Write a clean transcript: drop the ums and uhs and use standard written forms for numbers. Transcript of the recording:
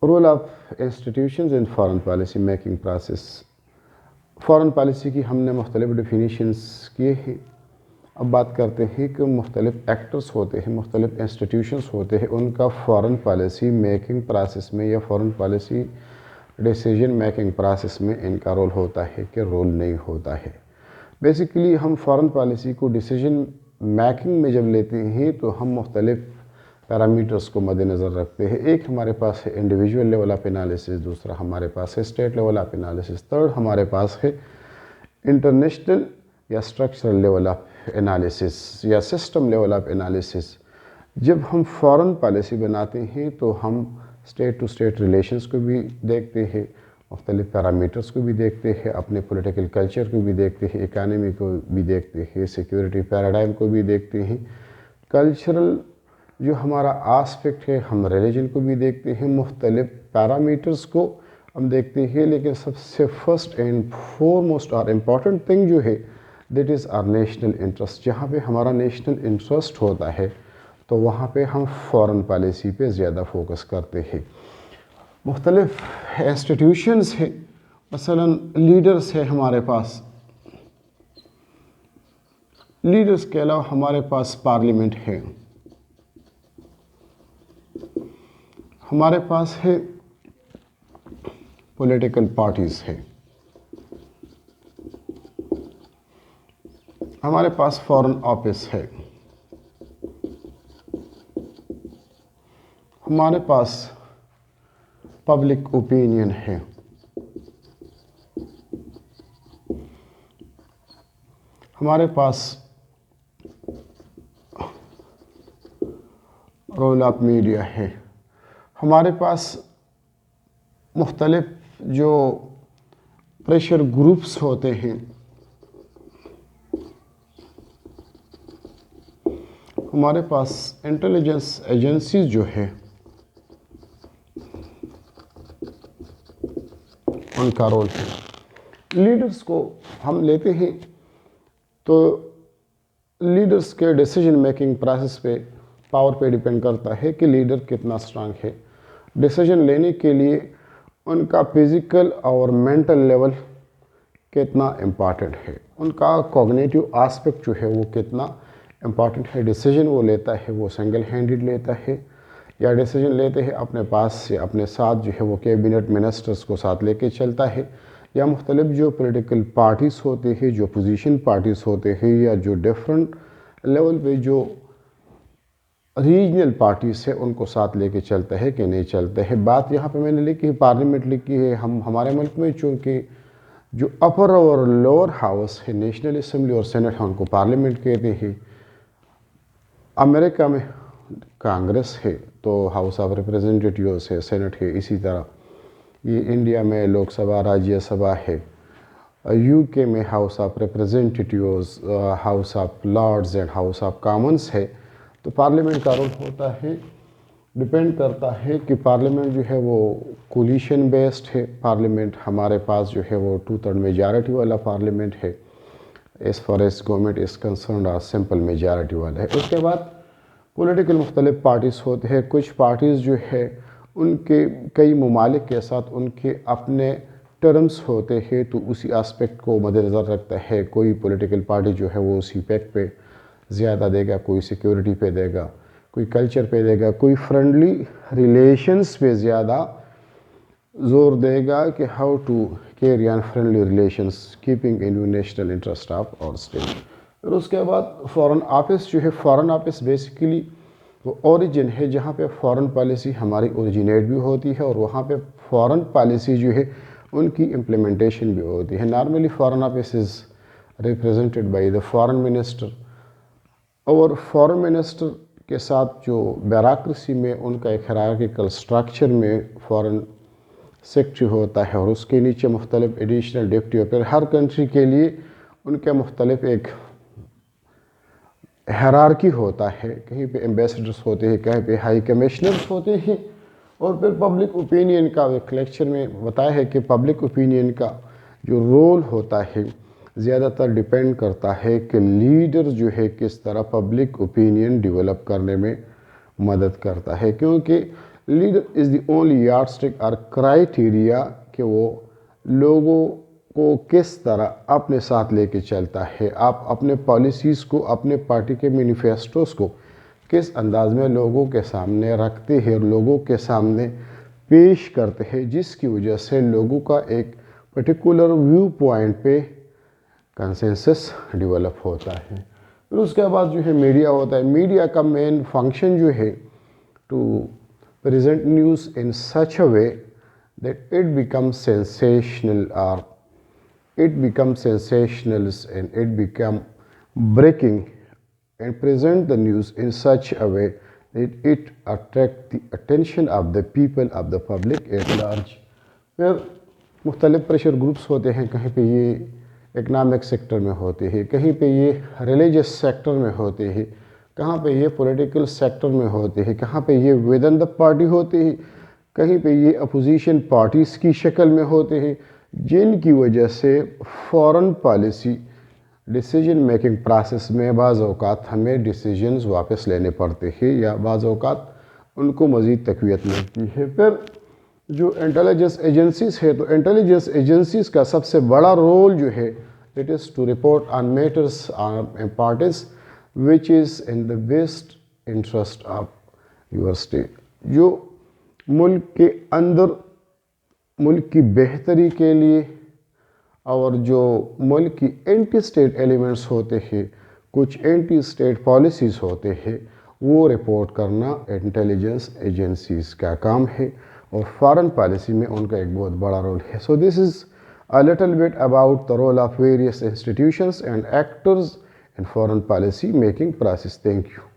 Role of institutions in foreign policy making process. Foreign policy کی ہم نے مختلف ڈیفینیشنز کیے ہیں. اب بات کرتے ہیں کہ مختلف ایکٹرز ہوتے ہیں، مختلف انسٹیٹیوشنز ہوتے ہیں، ان کا فارن پالیسی میکنگ پروسیس میں یا foreign policy decision making process میں ان کا رول ہوتا ہے کہ رول نہیں ہوتا ہے. بیسیکلی ہم فارن پالیسی کو ڈیسیجن میکنگ میں جب لیتے ہیں تو ہم مختلف پیرامیٹرز کو مد نظر رکھتے ہیں. ایک ہمارے پاس ہے انڈیویجول لیول آف انالیسس، دوسرا ہمارے پاس ہے state level of analysis, third ہمارے پاس ہے انٹرنیشنل یا اسٹرکچرل لیول آف انالیسس یا سسٹم لیول آف انالیسس. جب ہم فارن پالیسی بناتے ہیں تو ہم اسٹیٹ ٹو اسٹیٹ ریلیشنز کو بھی دیکھتے ہیں، مختلف پیرامیٹرز کو بھی دیکھتے ہیں، اپنے پولیٹیکل کلچر کو بھی دیکھتے ہیں، اکانومی کو بھی دیکھتے ہیں، سیکیورٹی پیراڈائم کو بھی دیکھتے ہیں، کلچرل جو ہمارا آسپیکٹ ہے ہم ریلیجن کو بھی دیکھتے ہیں، مختلف پیرامیٹرز کو ہم دیکھتے ہیں. لیکن سب سے فرسٹ اینڈ فور موسٹ اور امپورٹنٹ تھنگ جو ہے that is our national interest. جہاں پہ ہمارا نیشنل انٹرسٹ ہوتا ہے تو وہاں پہ ہم فارن پالیسی پہ زیادہ فوکس کرتے ہیں. مختلف انسٹیٹیوشنز ہیں، مثلا لیڈرز ہیں ہمارے پاس. لیڈرز کے علاوہ ہمارے پاس پارلیمنٹ ہے، ہمارے پاس ہے پولیٹیکل پارٹیز ہے، ہمارے پاس فارن آفس ہے، ہمارے پاس پبلک اوپینین ہے، ہمارے پاس رول آف میڈیا ہے، ہمارے پاس مختلف جو پریشر گروپس ہوتے ہیں، ہمارے پاس انٹیلیجنس ایجنسیز جو ہے ان کا رول ہے. لیڈرز کو ہم لیتے ہیں تو لیڈرز کے ڈیسیجن میکنگ پروسیس پہ پاور پہ ڈیپینڈ کرتا ہے کہ لیڈر کتنا اسٹرانگ ہے. ڈیسیجن لینے کے لیے ان کا فزیکل اور مینٹل لیول کتنا امپارٹنٹ ہے، ان کا کوگنیٹیو آسپیکٹ جو ہے وہ کتنا امپارٹنٹ ہے. ڈیسیجن وہ لیتا ہے وہ سنگل ہینڈڈ لیتا ہے یا ڈیسیجن لیتے ہیں اپنے پاس سے اپنے ساتھ جو ہے وہ کیبنٹ منسٹرز کو ساتھ لے کے چلتا ہے، یا مختلف جو پولیٹیکل پارٹیز ہوتے ہیں، جو پوزیشن پارٹیز ہوتے ہیں، یا جو ڈیفرنٹ لیول پہ جو ریجنل پارٹیز ہے ان کو ساتھ لے کے چلتا ہے کہ نہیں چلتا ہے. بات یہاں پہ میں نے لکھی ہے پارلیمنٹ لکھی ہے. ہمارے ملک میں چونکہ جو اپر اور لوور ہاؤس ہے، نیشنل اسمبلی اور سینٹ، ان کو پارلیمنٹ کہتے ہیں. امریکہ میں کانگریس ہے تو ہاؤس آف ریپریزنٹیٹیوز ہے، سینٹ ہے. اسی طرح یہ انڈیا میں لوک سبھا راجیہ سبھا ہے، یو کے میں house of representatives, house of lords and house of commons ہے. تو پارلیمنٹ کا رول ہوتا ہے، ڈیپینڈ کرتا ہے کہ پارلیمنٹ جو ہے وہ کولیشن بیسڈ ہے. پارلیمنٹ ہمارے پاس جو ہے وہ 2/3 میجارٹی والا پارلیمنٹ ہے as far as government is concerned, اور سمپل میجارٹی والا ہے. اس کے بعد پولیٹیکل مختلف پارٹیز ہوتے ہیں. کچھ پارٹیز جو ہے ان کے کئی ممالک کے ساتھ ان کے اپنے ٹرمز ہوتے ہیں، تو اسی آسپیکٹ کو مد نظر رکھتا ہے. کوئی پولیٹیکل پارٹی جو ہے وہ اسی پیک پہ زیادہ دے گا، کوئی سیکیورٹی پہ دے گا، کوئی کلچر پہ دے گا، کوئی فرینڈلی ریلیشنز پہ زیادہ زور دے گا کہ how to carry on friendly relations keeping in national interest of our state. پھر اس کے بعد فارن آفس جو ہے، فارن آفس بیسیکلی وہ اوریجن ہے جہاں پہ فارن پالیسی ہماری اوریجنیٹ بھی ہوتی ہے اور وہاں پہ فارن پالیسی جو ہے ان کی امپلیمنٹیشن بھی ہوتی ہے. Normally foreign office is represented by the foreign minister, اور فارن منسٹر کے ساتھ جو بیوروکریسی میں ان کا ایک ہیرارکیکل سٹرکچر میں فارن سیکٹری ہوتا ہے، اور اس کے نیچے مختلف ایڈیشنل ڈپٹی، اور پھر ہر کنٹری کے لیے ان کے مختلف ایک ہیرارکی ہوتا ہے. کہیں پہ ایمبیسڈرز ہوتے ہیں، کہیں پہ ہائی کمشنرز ہوتے ہیں. اور پھر پبلک اوپینین کا ایک لیکچر میں بتایا ہے کہ پبلک اوپینین کا جو رول ہوتا ہے زیادہ تر ڈیپینڈ کرتا ہے کہ لیڈر جو ہے کس طرح پبلک اوپینین ڈیولپ کرنے میں مدد کرتا ہے. کیونکہ leader is the only yardstick اور کرائیٹیریا کہ وہ لوگوں کو کس طرح اپنے ساتھ لے کے چلتا ہے. آپ اپنے پالیسیز کو، اپنے پارٹی کے مینیفیسٹوز کو کس انداز میں لوگوں کے سامنے رکھتے ہیں اور لوگوں کے سامنے پیش کرتے ہیں، جس کی وجہ سے لوگوں کا ایک پرٹیکولر ویو پوائنٹ پہ کنسنسس ڈیولپ ہوتا ہے. پھر اس کے بعد جو ہے میڈیا ہوتا ہے. میڈیا کا مین فنکشن جو ہے to present news in such a way that it becomes sensational or it becomes sensational and it become breaking, and present the news in such a way that it attract the attention of the people, of the public at large. پھر مختلف pressure groups ہوتے ہیں. کہیں پہ یہ economic sector میں ہوتے ہیں، کہیں پہ یہ ریلیجس سیکٹر میں ہوتے ہیں، کہاں پہ یہ پولیٹیکل سیکٹر میں ہوتے ہیں، کہاں پہ یہ ودن دا پارٹی ہوتے ہیں، کہیں پہ یہ اپوزیشن پارٹیز کی شکل میں ہوتے ہیں، جن کی وجہ سے foreign policy decision making process میں بعض اوقات ہمیں ڈیسیجنز واپس لینے پڑتے ہیں یا بعض اوقات ان کو مزید تقویت ملتی ہے. پھر جو انٹیلیجنس ایجنسیز ہے، تو انٹیلیجنس ایجنسیز کا سب سے بڑا رول جو ہے it is to report on matters on importance which is in the best interest of your state. جو ملک کے اندر ملک کی بہتری کے لیے اور جو ملک کی اینٹی اسٹیٹ ایلیمنٹس ہوتے ہیں، کچھ اینٹی اسٹیٹ پالیسیز ہوتے ہیں، وہ رپورٹ کرنا انٹیلیجنس ایجنسیز کا کام ہے اور فارن پالیسی میں ان کا ایک بہت بڑا رول ہے. So this is a little bit about the role of various institutions and actors in foreign policy making process. Thank you.